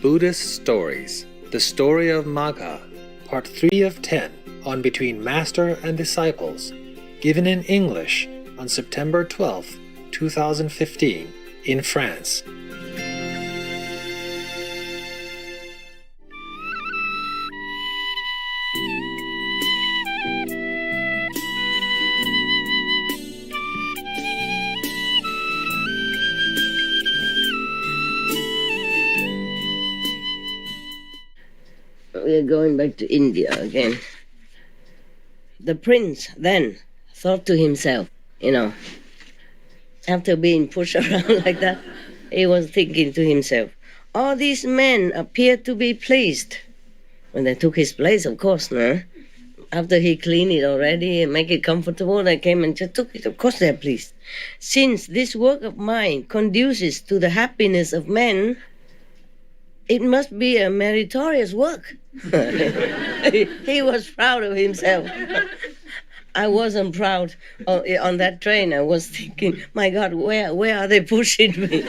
Buddhist Stories, The Story of Magha, Part 3 of 10 on Between Master and Disciples, given in English on September 12, 2015, in France. We are going back to India again. The prince then thought to himself, after being pushed around like that, he was thinking to himself, all these men appear to be pleased. When they took his place, of course, no? After he cleaned it already and make it comfortable, they came and just took it. Of course they're pleased. Since this work of mine conduces to the happiness of men, it must be a meritorious work. He was proud of himself. I wasn't proud on that train. I was thinking, my God, where are they pushing me?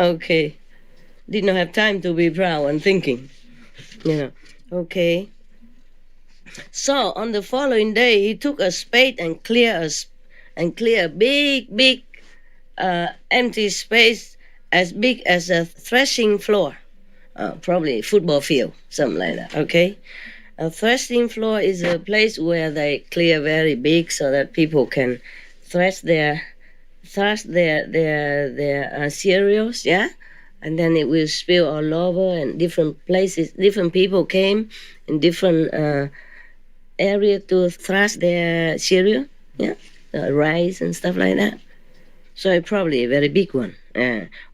Okay. Did not have time to be proud and thinking. Okay. So on the following day, he took a spade and clear a big empty space as big as a threshing floor, probably a football field, something like that, okay? A threshing floor is a place where they clear very big so that people can thresh their cereals, yeah? And then it will spill all over, and different places, different people came in different area to thresh their cereal, yeah? Rice and stuff like that. So it's probably a very big one.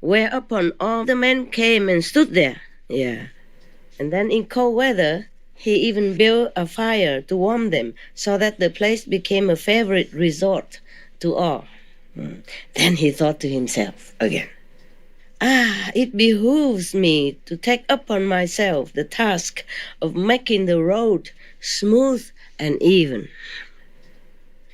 Whereupon all the men came and stood there. Yeah. And then in cold weather, he even built a fire to warm them so that the place became a favorite resort to all. Then he thought to himself again, it behooves me to take upon myself the task of making the road smooth and even.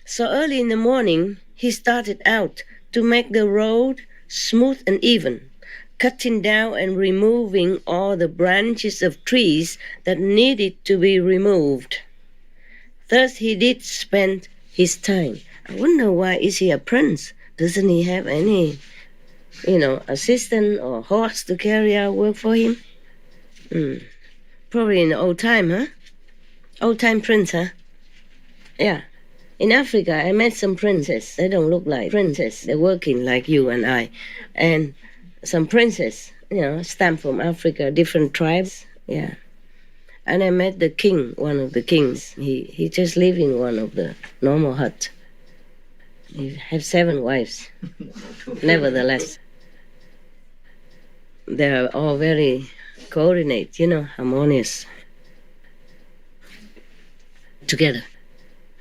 So early in the morning, he started out to make the road smooth and even, cutting down and removing all the branches of trees that needed to be removed. Thus he did spend his time. I wonder, why is he a prince? Doesn't he have any, assistant or horse to carry out work for him? Probably in the old time, huh? Old time prince, huh? Yeah. In Africa, I met some princes. They don't look like princes. They're working like you and I. And some princes, stamped from Africa, different tribes. Yeah. And I met the king, one of the kings. He just lived in one of the normal huts. He had 7 wives. Nevertheless, they're all very coordinated, harmonious. Together,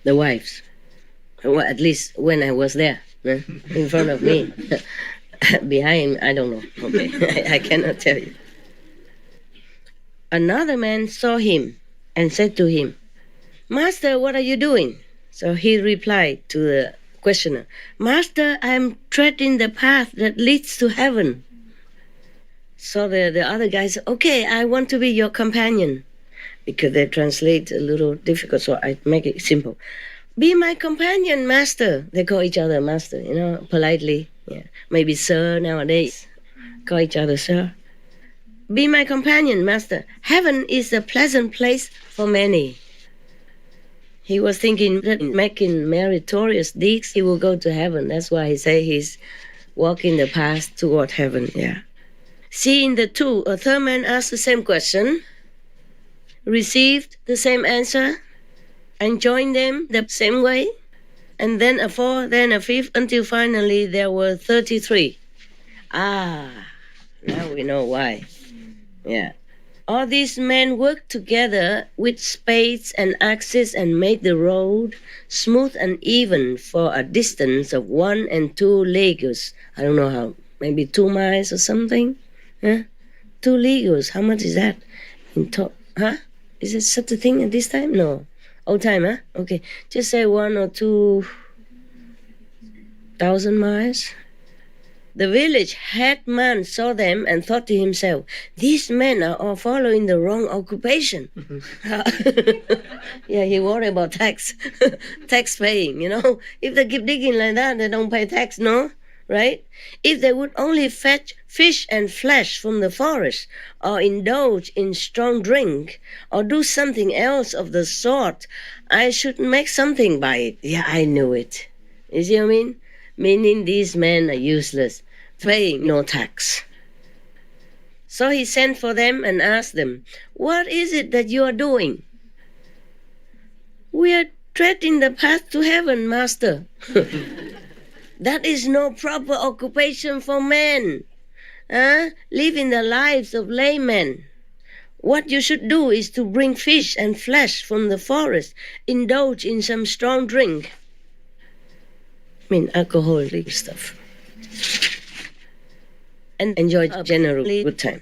the wives. Well, at least when I was there, in front of me. Behind, I don't know. Okay, I cannot tell you. Another man saw him and said to him, Master, what are you doing? So he replied to the questioner, Master, I am treading the path that leads to heaven. So the other guy said, okay, I want to be your companion. Because they translate a little difficult, so I make it simple. Be my companion, master. They call each other master, politely. Yeah. Maybe sir nowadays. Call each other sir. Be my companion, master. Heaven is a pleasant place for many. He was thinking that making meritorious deeds, he will go to heaven. That's why he say he's walking the path toward heaven. Yeah. Seeing the two, a third man asked the same question, received the same answer, and joined them the same way, and then a fourth, then a fifth, until finally there were 33. Now we know why. Yeah. All these men worked together with spades and axes and made the road smooth and even for a distance of 1 and 2 leagues. I don't know how, maybe 2 miles or something. 2 leagues, how much is that in top? Is there such a thing at this time? No. Old time, huh? Okay. Just say 1 or 2 thousand miles. The village headman saw them and thought to himself, these men are all following the wrong occupation. Yeah, he worried about tax, tax paying, If they keep digging like that, they don't pay tax, no? Right? If they would only fetch fish and flesh from the forest, or indulge in strong drink, or do something else of the sort, I should make something by it. Yeah, I knew it. You see what I mean? Meaning these men are useless, paying no tax. So he sent for them and asked them, what is it that you are doing? We are treading the path to heaven, master. That is no proper occupation for men. Living the lives of laymen. What you should do is to bring fish and flesh from the forest, indulge in some strong drink. Alcoholic stuff. And enjoy a generally good time.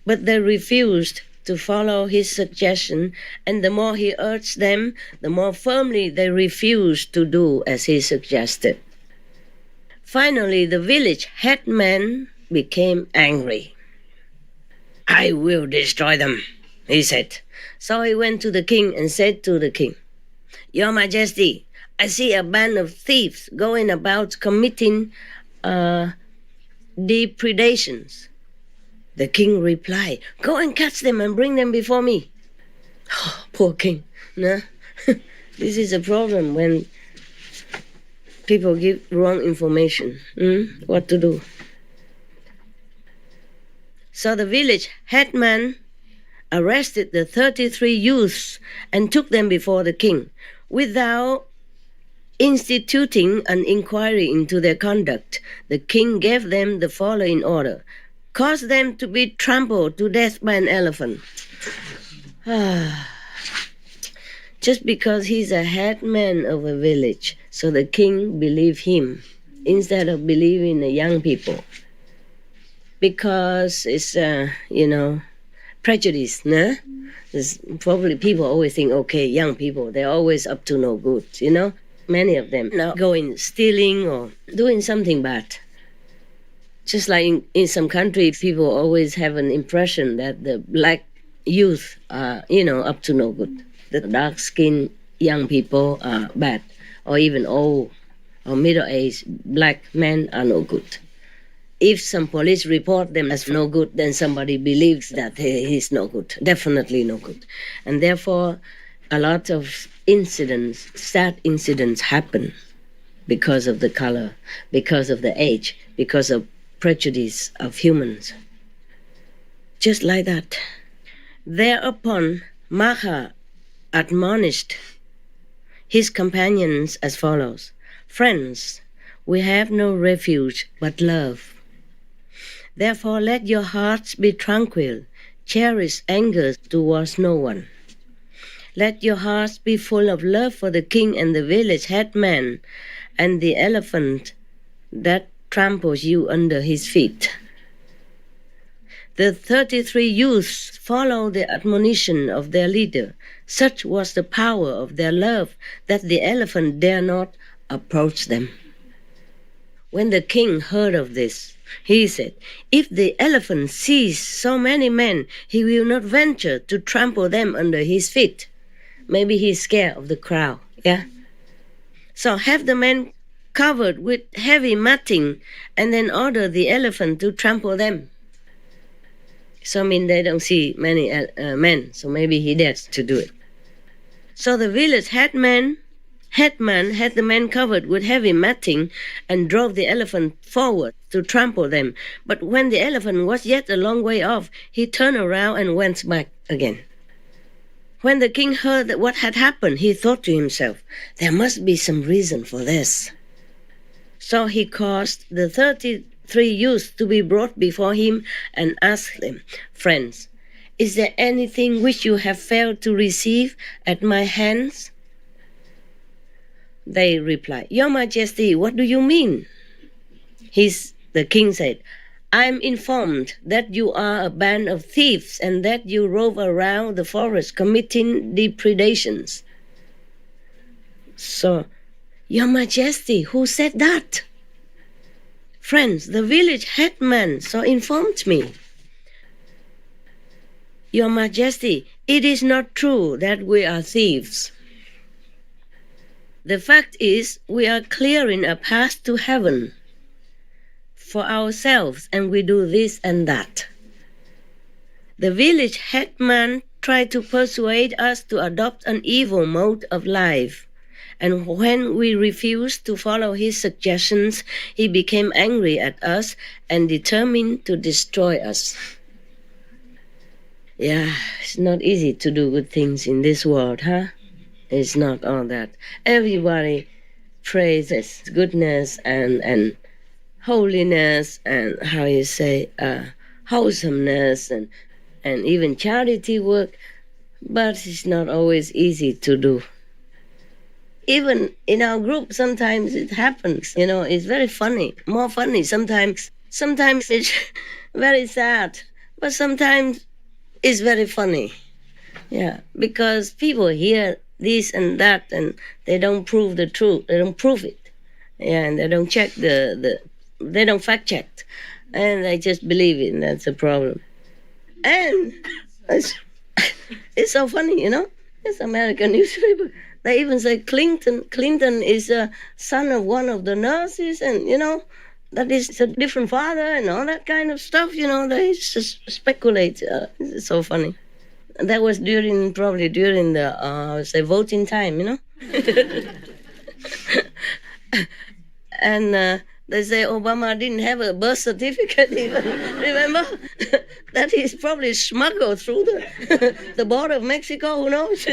But they refused to follow his suggestion, and the more he urged them, the more firmly they refused to do as he suggested. Finally, the village headman became angry. I will destroy them, he said. So he went to the king and said to the king, Your Majesty, I see a band of thieves going about committing depredations. The king replied, Go and catch them and bring them before me. Oh, poor king. No? This is a problem when people give wrong information. What to do? So the village headman arrested the 33 youths and took them before the king without instituting an inquiry into their conduct. The king gave them the following order: cause them to be trampled to death by an elephant. Just because he's a headman of a village, so the king believed him instead of believing the young people. Because it's, prejudice, no? There's probably people always think, okay, young people, they're always up to no good, Many of them now going stealing or doing something bad. Just like in some countries, people always have an impression that the black youth are, up to no good. The dark-skinned young people are bad, or even old or middle-aged black men are no good. If some police report them as no good, then somebody believes that he's no good, definitely no good. And therefore, a lot of incidents, sad incidents happen because of the color, because of the age, because of prejudice of humans. Just like that. Thereupon, Magha admonished his companions as follows: Friends, we have no refuge but love. Therefore let your hearts be tranquil, cherish anger towards no one. Let your hearts be full of love for the king and the village headman and the elephant that tramples you under his feet. The 33 youths followed the admonition of their leader. Such was the power of their love that the elephant dare not approach them. When the king heard of this, he said, If the elephant sees so many men, he will not venture to trample them under his feet. Maybe he's scared of the crowd, yeah? So have the men covered with heavy matting and then order the elephant to trample them. So they don't see many men, so maybe he dares to do it. So the village headman had the men covered with heavy matting and drove the elephant forward to trample them. But when the elephant was yet a long way off, he turned around and went back again. When the king heard that what had happened, he thought to himself, there must be some reason for this. So he caused the 33 youths to be brought before him and asked them, Friends, is there anything which you have failed to receive at my hands? They replied, Your Majesty, what do you mean? The king said, I am informed that you are a band of thieves and that you rove around the forest committing depredations. So, Your Majesty, who said that? Friends, the village headman so informed me. Your Majesty, it is not true that we are thieves. The fact is, we are clearing a path to heaven for ourselves, and we do this and that. The village headman tried to persuade us to adopt an evil mode of life, and when we refused to follow his suggestions, he became angry at us and determined to destroy us. Yeah, it's not easy to do good things in this world, huh? It's not all that. Everybody praises goodness and holiness and, wholesomeness and even charity work, but it's not always easy to do. Even in our group, sometimes it happens. It's very funny, more funny sometimes. Sometimes it's very sad, but sometimes it's very funny. Yeah, because people hear this and that, and they don't prove the truth. They don't prove it. Yeah, and they don't check they don't fact check, and they just believe it. And that's a problem. And it's so funny, It's American newspaper. They even say Clinton is a son of one of the nurses, and that is a different father and all that kind of stuff. They just speculate. It's so funny. That was probably during the voting time, And they say Obama didn't have a birth certificate even. Remember? That he's probably smuggled through the border of Mexico, who knows?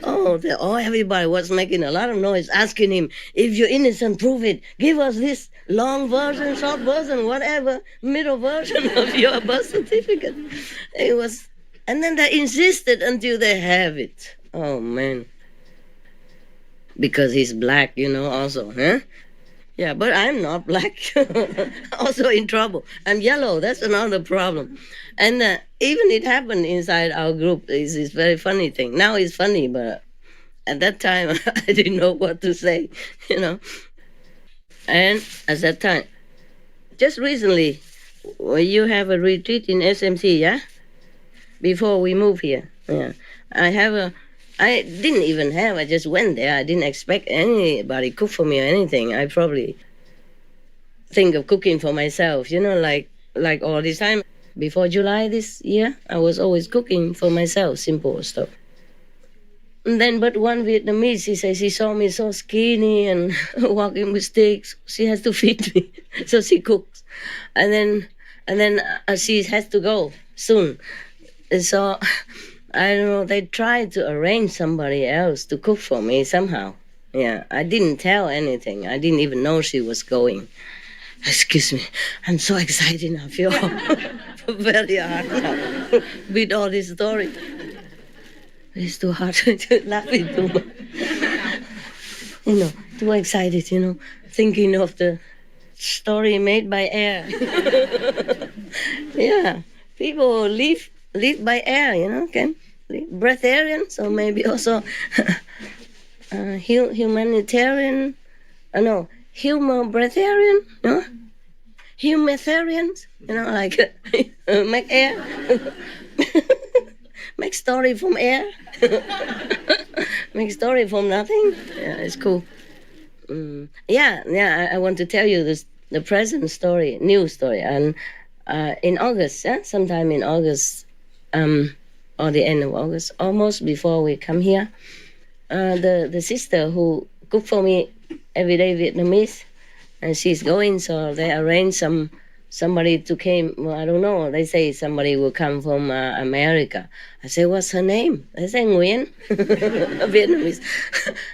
Everybody was making a lot of noise, asking him, if you're innocent, prove it. Give us this long version, short version, whatever, middle version of your birth certificate. And then they insisted until they have it. Oh, man. Because he's black, also, huh? Yeah, but I'm not black. Also in trouble. I'm yellow. That's another problem. And even it happened inside our group. It's this very funny thing. Now it's funny, but at that time, I didn't know what to say, And at that time, just recently, you have a retreat in SMC, yeah? Before we move here. Yeah. I didn't even have, I just went there. I didn't expect anybody cook for me or anything. I probably think of cooking for myself, like all this time. Before July this year, I was always cooking for myself, simple stuff. And then, but one Vietnamese, she says, she saw me so skinny and walking with sticks. She has to feed me, so she cooks. And then she has to go soon. And so, I don't know, they tried to arrange somebody else to cook for me somehow. Yeah, I didn't tell anything. I didn't even know she was going. Excuse me, I'm so excited now. I feel very hard now with all this story. It's too hard to laugh too much. Too excited, thinking of the story made by air. Yeah, people live by air, can breatharian, so maybe also humanitarian, humor breatharian, no? Humanitarians, like make air, make story from air, make story from nothing. Yeah, it's cool. I want to tell you the present story, new story, and in August, sometime in August, or the end of August, almost before we come here, the sister who cooked for me every day Vietnamese, and she's going, so they arranged somebody to came. Well, I don't know. They say somebody will come from America. I say, what's her name? They say Nguyen, Vietnamese.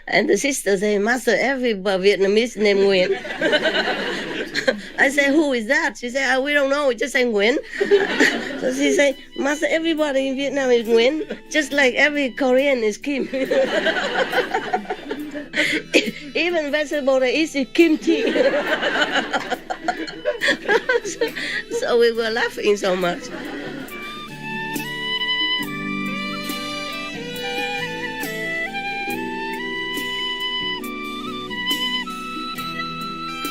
And the sister say, Master, every Vietnamese named Nguyen. I say, who is that? She say, we don't know. We just say Nguyen. So she say, Master, everybody in Vietnam is Nguyen, just like every Korean is Kim. Even vegetable they eat is kimchi. So we were laughing so much.